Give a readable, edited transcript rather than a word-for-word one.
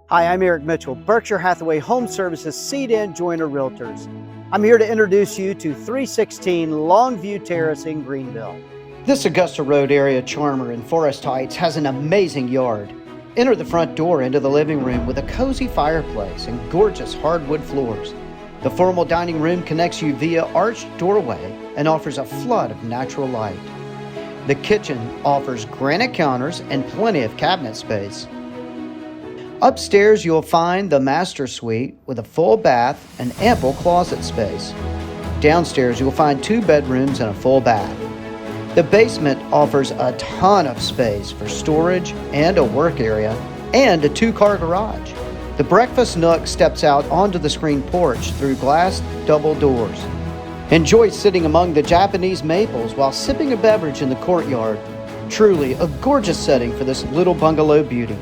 Hi, I'm Eric Mitchell, Berkshire Hathaway Home Services Seed-In Joiner Realtors. I'm here to introduce you to 316 Longview Terrace in Greenville. This Augusta Road area charmer in Forest Heights has an amazing yard. Enter the front door into the living room with a cozy fireplace and gorgeous hardwood floors. The formal dining room connects you via arched doorway and offers a flood of natural light. The kitchen offers granite counters and plenty of cabinet space. Upstairs, you'll find the master suite with a full bath and ample closet space. Downstairs, you'll find 2 bedrooms and a full bath. The basement offers a ton of space for storage and a work area and a 2-car garage. The breakfast nook steps out onto the screen porch through glass double doors. Enjoy sitting among the Japanese maples while sipping a beverage in the courtyard. Truly a gorgeous setting for this little bungalow beauty.